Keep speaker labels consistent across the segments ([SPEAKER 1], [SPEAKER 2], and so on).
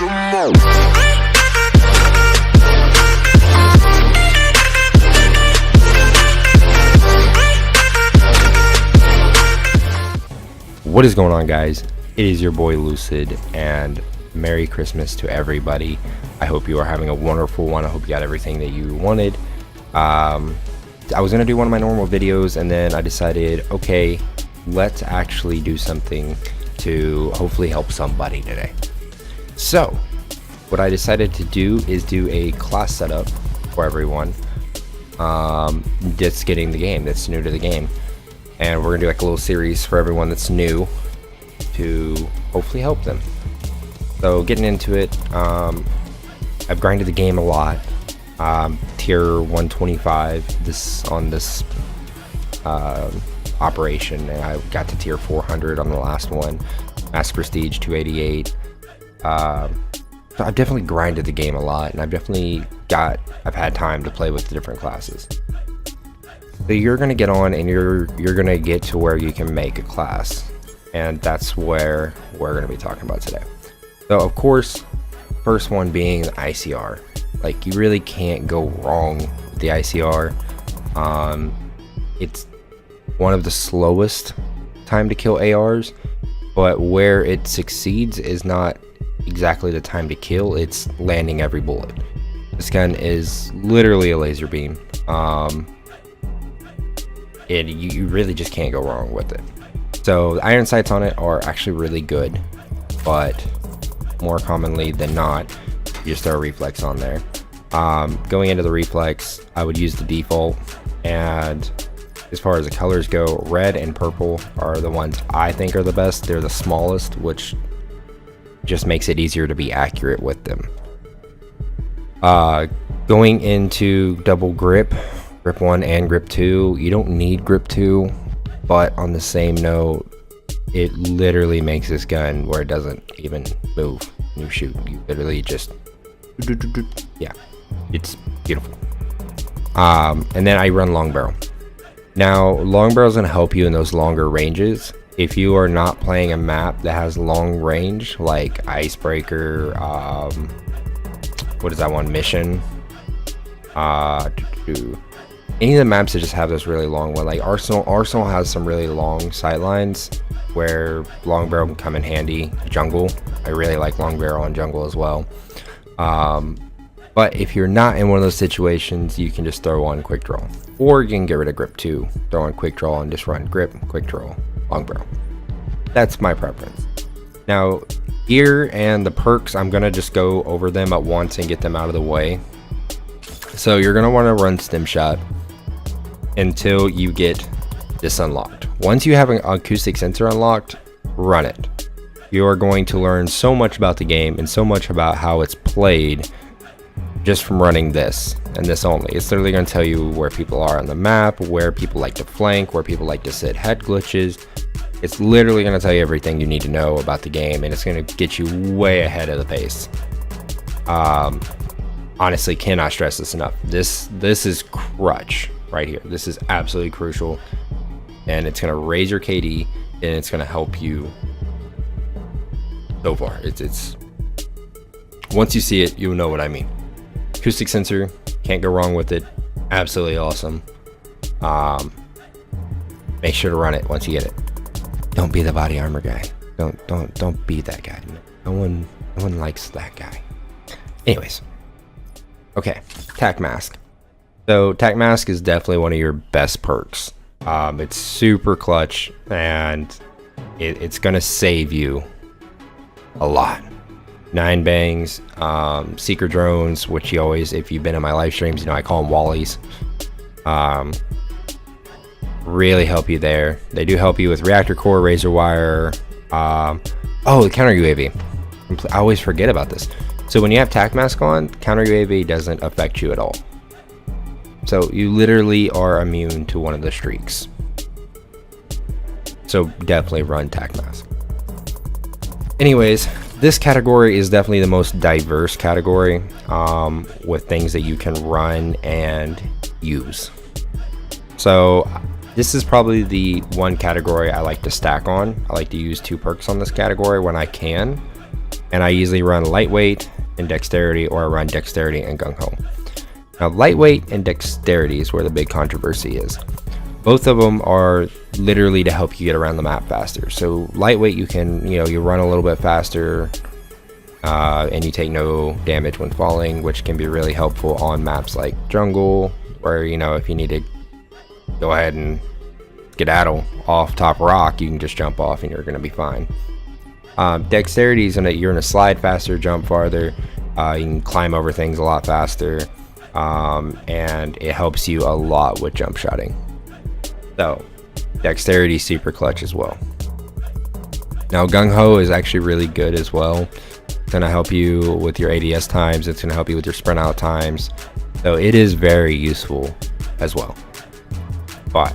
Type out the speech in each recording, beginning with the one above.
[SPEAKER 1] What is going on, guys? It is your boy Lucid, and Merry Christmas to everybody. I hope you are having a wonderful one. I hope you got everything that you wanted. I was gonna do one of my normal videos, and then I decided, okay, let's actually do something to hopefully help somebody today. So what I decided to do is do a class setup for everyone that's getting the game, that's new to the game. And we're gonna do like a little series for everyone that's new to hopefully help them. So getting into it, I've grinded the game a lot. Tier 125 on this operation, and I got to tier 400 on the last one. Mass Prestige 288. So I've definitely grinded the game a lot, and I've had time to play with the different classes. So you're gonna get on, and you're gonna get to where you can make a class, and that's where we're gonna be talking about today. So of course, first one being the ICR. Like, you really can't go wrong with the ICR. It's one of the slowest time to kill ARs, but where it succeeds is not exactly the time to kill, it's landing every bullet. This gun is literally a laser beam. You really just can't go wrong with it. So the iron sights on it are actually really good, but more commonly than not, you just throw a reflex on there. Going into the reflex, I would use the default, and as far as the colors go, red and purple are the ones I think are the best. They're the smallest, which just makes it easier to be accurate with them. Going into double grip 1 and grip 2, you don't need grip 2, but on the same note, it literally makes this gun where it doesn't even move when you shoot. You literally just, yeah, it's beautiful. And then I run long barrel. Now, long barrel is going to help you in those longer ranges. If you are not playing a map that has long range, like Icebreaker, what is that one, Mission, any of the maps that just have this really long one, like Arsenal has some really long sight lines where long barrel can come in handy. Jungle, I really like long barrel on jungle as well. But if you're not in one of those situations, you can just throw on quick draw, or you can get rid of grip 2, throw on quick draw and just run grip, quick draw, long barrel. That's my preference. Now, gear and the perks, I'm gonna just go over them at once and get them out of the way. So you're gonna want to run stim shot until you get this unlocked. Once you have an acoustic sensor unlocked, run it. You are going to learn so much about the game and so much about how it's played just from running this and this only. It's literally going to tell you where people are on the map, where people like to flank, where people like to sit, head glitches. It's literally going to tell you everything you need to know about the game, and it's going to get you way ahead of the pace. Honestly, cannot stress this enough. This is crutch right here. This is absolutely crucial, and it's going to raise your KD, and it's going to help you so far. It's once you see it, you'll know what I mean. Acoustic sensor, can't go wrong with it. Absolutely awesome. Make sure to run it once you get it. Don't be the body armor guy. Don't be that guy. No one likes that guy. Anyways, okay, tac mask. So tac mask is definitely one of your best perks. It's super clutch, and it's gonna save you a lot. 9 bangs, seeker drones, which you always, if you've been in my live streams, you know I call them wallies. Really help you there. They do help you with reactor core, razor wire. Oh, the counter UAV. I always forget about this. So when you have tac mask on, counter UAV doesn't affect you at all. So you literally are immune to one of the streaks. So definitely run tac mask. Anyways, this category is definitely the most diverse category with things that you can run and use. So this is probably the one category I like to stack on. I like to use 2 perks on this category when I can. And I usually run lightweight and dexterity, or I run dexterity and gung-ho. Now lightweight and dexterity is where the big controversy is. Both of them are literally to help you get around the map faster. So lightweight, you can, you run a little bit faster, and you take no damage when falling, which can be really helpful on maps like jungle, where if you need to go ahead and skedaddle off top rock, you can just jump off and you're going to be fine. Dexterity is you're going to slide faster, jump farther, you can climb over things a lot faster, and it helps you a lot with jump shotting. So dexterity is super clutch as well. Now gung-ho is actually really good as well. It's going to help you with your ADS times, it's going to help you with your sprint out times, so it is very useful as well. But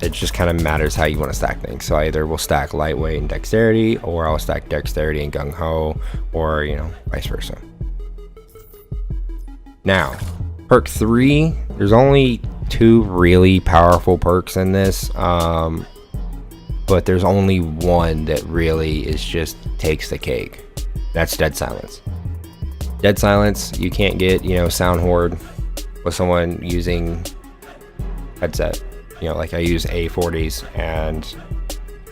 [SPEAKER 1] it just kind of matters how you want to stack things. So I either will stack lightweight and dexterity, or I'll stack dexterity and gung-ho, or vice versa. Now perk 3, there's only 2 really powerful perks in this, but there's only one that really is just takes the cake. That's dead silence. Dead silence, you can't get sound horde with someone using headset. Like I use A40s, and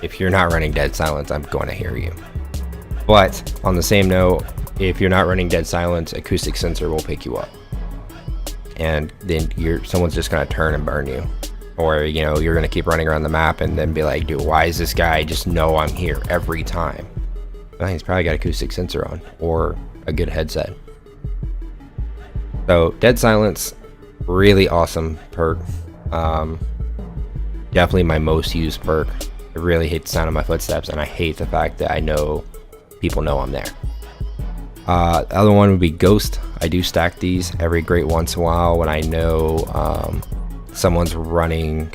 [SPEAKER 1] if you're not running dead silence, I'm going to hear you. But on the same note, if you're not running dead silence, acoustic sensor will pick you up, and then someone's just going to turn and burn you. Or you're going to keep running around the map and then be like, dude, why is this guy just know I'm here every time? Well, he's probably got acoustic sensor on, or a good headset. So dead silence, really awesome perk. Definitely my most used perk. I really hate the sound of my footsteps, and I hate the fact that I know people know I'm there. The other one would be ghost. I do stack these every great once in a while when I know someone's running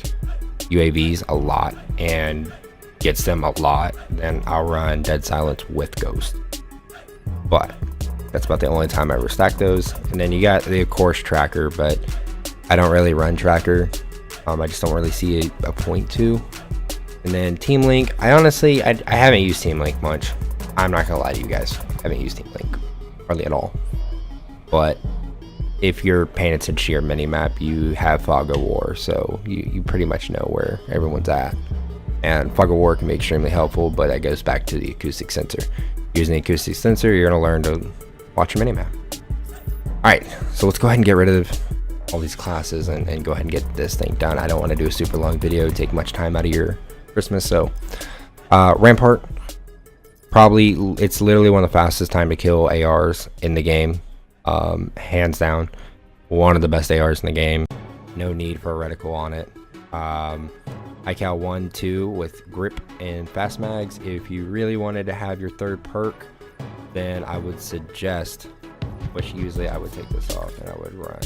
[SPEAKER 1] UAVs a lot and gets them a lot, then I'll run dead silence with ghost. But that's about the only time I ever stack those. And then you got the of course tracker, but I don't really run tracker. I just don't really see a point to. And then Team Link, I honestly haven't used Team Link much. I'm not gonna lie to you guys, I haven't used Team Link hardly at all. But if you're paying attention to your minimap, you have Fog of War, so you pretty much know where everyone's at. And Fog of War can be extremely helpful, but that goes back to the acoustic sensor. Using the acoustic sensor, you're gonna learn to watch your minimap. Alright, so let's go ahead and get rid of all these classes and go ahead and get this thing done. I don't want to do a super long video, take much time out of your Christmas. So Rampart, probably it's literally one of the fastest time to kill ARs in the game, hands down. One of the best ARs in the game. No need for a reticle on it. ICAL 1, 2 with grip and fast mags. If you really wanted to have your third perk, then I would suggest, which usually I would take this off and I would run.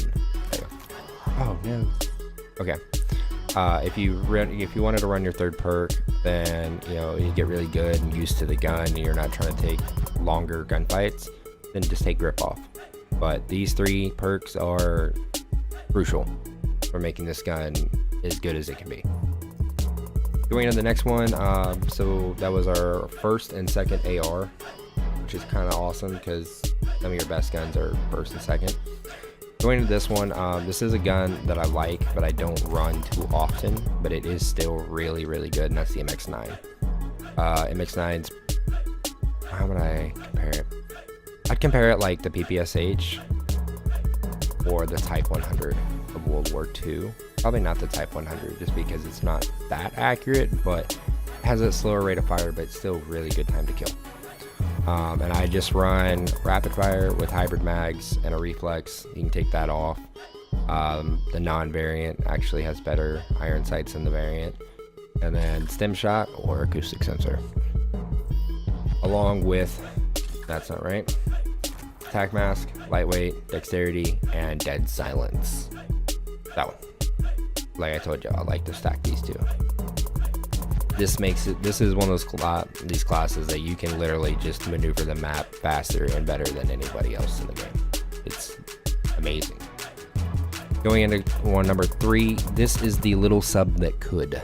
[SPEAKER 1] Oh no. Okay. If you wanted to run your third perk, then you get really good and used to the gun, and you're not trying to take longer gunfights, then just take grip off. But these 3 perks are crucial for making this gun as good as it can be. Going to the next one, so that was our first and second AR, which is kind of awesome because some of your best guns are first and second. Going to this one, this is a gun that I like, but I don't run too often, but it is still really, really good, and that's the MX9. MX9's, how would I compare it? I'd compare it like the PPSH or the Type 100 of World War II. Probably not the Type 100, just because it's not that accurate, but it has a slower rate of fire, but still really good time to kill. And I just run rapid fire with hybrid mags and a reflex. You can take that off. The non-variant actually has better iron sights than the variant. And then stem shot or acoustic sensor. Along with, that's not right, attack mask, lightweight, dexterity, and dead silence. That one. Like I told you, I like to stack these two. This is one of these classes that you can literally just maneuver the map faster and better than anybody else in the game. It's amazing. Going into one number 3, this is the little sub that could.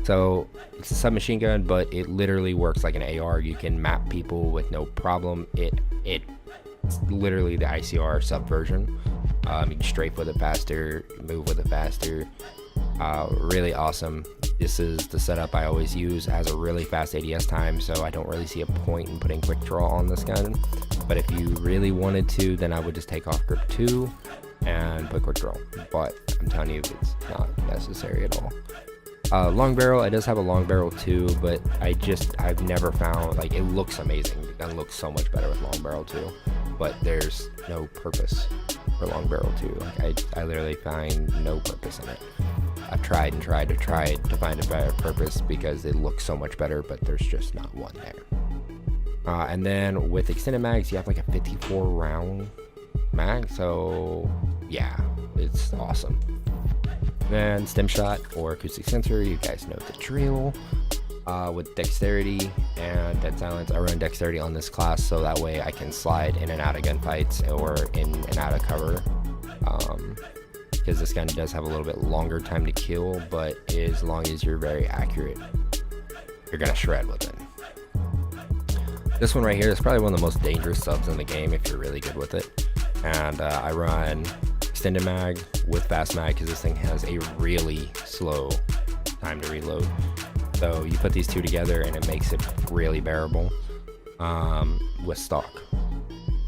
[SPEAKER 1] So it's a submachine gun, but it literally works like an AR. You can map people with no problem. It's literally the ICR subversion. You can strafe with it faster, move with it faster. Really awesome. This is the setup I always use. It has a really fast ADS time, so I don't really see a point in putting quick draw on this gun. But if you really wanted to, then I would just take off grip 2 and put quick draw. But I'm telling you, it's not necessary at all. Long barrel, it does have a long barrel too, but I've never found, like, it looks amazing. The gun looks so much better with long barrel too, but there's no purpose for long barrel too. Like, I literally find no purpose in it. I've tried to find a better purpose because it looks so much better, but there's just not one there. And then with extended mags, you have like a 54 round mag, so yeah, it's awesome. Then stem shot or acoustic sensor, you guys know the drill. With dexterity and dead silence, I run dexterity on this class so that way I can slide in and out of gunfights or in and out of cover. Because this gun does have a little bit longer time to kill, but as long as you're very accurate, you're gonna shred with it. This one right here is probably one of the most dangerous subs in the game if you're really good with it. And I run extended mag with fast mag because this thing has a really slow time to reload. So you put these two together and it makes it really bearable with stock.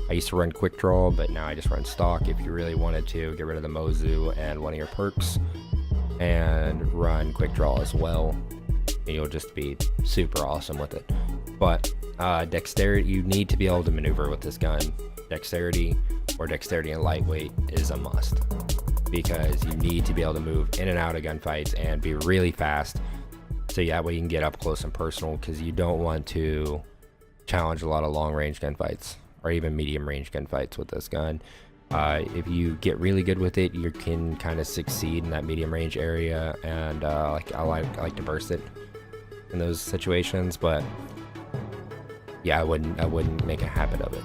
[SPEAKER 1] I used to run quick draw, but now I just run stock. If you really wanted to, get rid of the Mozu and one of your perks and run quick draw as well, and you'll just be super awesome with it. But dexterity, you need to be able to maneuver with this gun. Dexterity or dexterity and lightweight is a must because you need to be able to move in and out of gunfights and be really fast, so that way you can get up close and personal, because you don't want to challenge a lot of long range gunfights or even medium range gunfights with this gun. If you get really good with it, you can kind of succeed in that medium range area, and I like to burst it in those situations, but yeah, I wouldn't make a habit of it.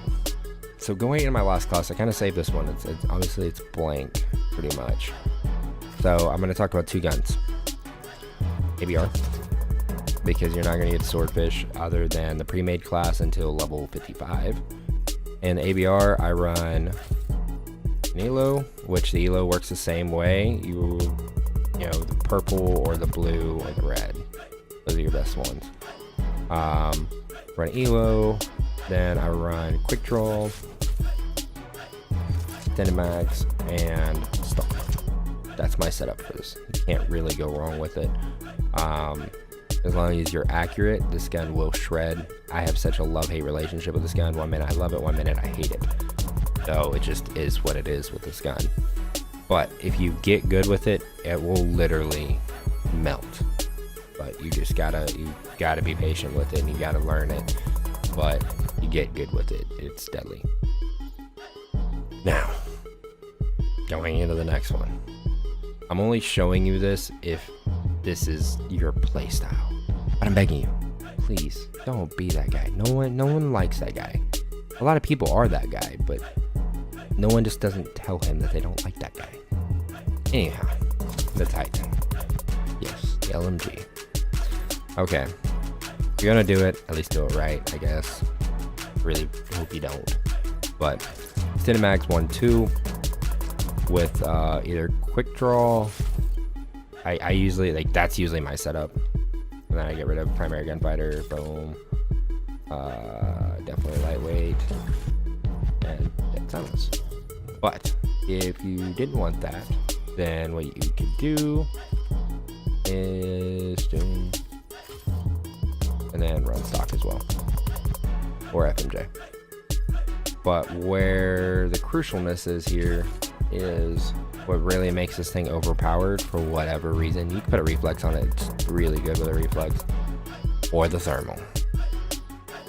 [SPEAKER 1] So going into my last class, I kind of saved this one. It's obviously it's blank pretty much. So I'm going to talk about two guns. ABR, because you're not going to get swordfish other than the pre-made class until level 55. And the ABR, I run an ELO, which the ELO works the same way. You know, the purple or the blue or the red. Those are your best ones. Run ELO, then I run quick draw, extended mags, and stock. That's my setup for this. You can't really go wrong with it. As long as you're accurate, this gun will shred. I have such a love-hate relationship with this gun. 1 minute I love it, 1 minute I hate it. So it just is what it is with this gun. But if you get good with it, it will literally melt. But you just gotta be patient with it, and you gotta learn it. But you get good with it, it's deadly. Now, going into the next one. I'm only showing you this if this is your playstyle. But I'm begging you, please don't be that guy. No one likes that guy. A lot of people are that guy, but no one just doesn't tell him that they don't like that guy. Anyhow, the Titan. Yes, the LMG. Okay, if you're gonna do it, at least do it right, I guess. Really hope you don't. But extended mags 1-2 with either quick draw. I usually, like, that's usually my setup, and then I get rid of primary gunfighter. Boom. Definitely lightweight and dead silence. But if you didn't want that, then what you could do is and then run stock as well, or FMJ. But where the crucialness is here is what really makes this thing overpowered for whatever reason. You can put a reflex on it, it's really good with a reflex, or the thermal.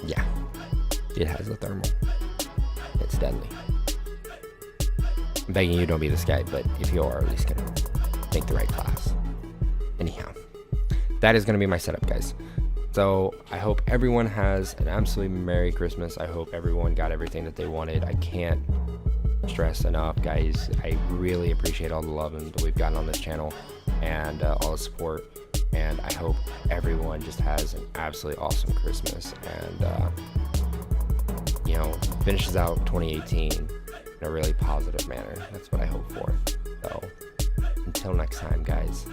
[SPEAKER 1] Yeah, it has the thermal. It's deadly. I'm begging you, don't be this guy, but if you are, at least gonna make the right class. Anyhow, that is gonna be my setup, guys. So I hope everyone has an absolutely Merry Christmas. I hope everyone got everything that they wanted. I can't stress enough, guys. I really appreciate all the love that we've gotten on this channel and all the support. and I hope everyone just has an absolutely awesome Christmas, and you know, finishes out 2018 in a really positive manner. That's what I hope for. So until next time, guys.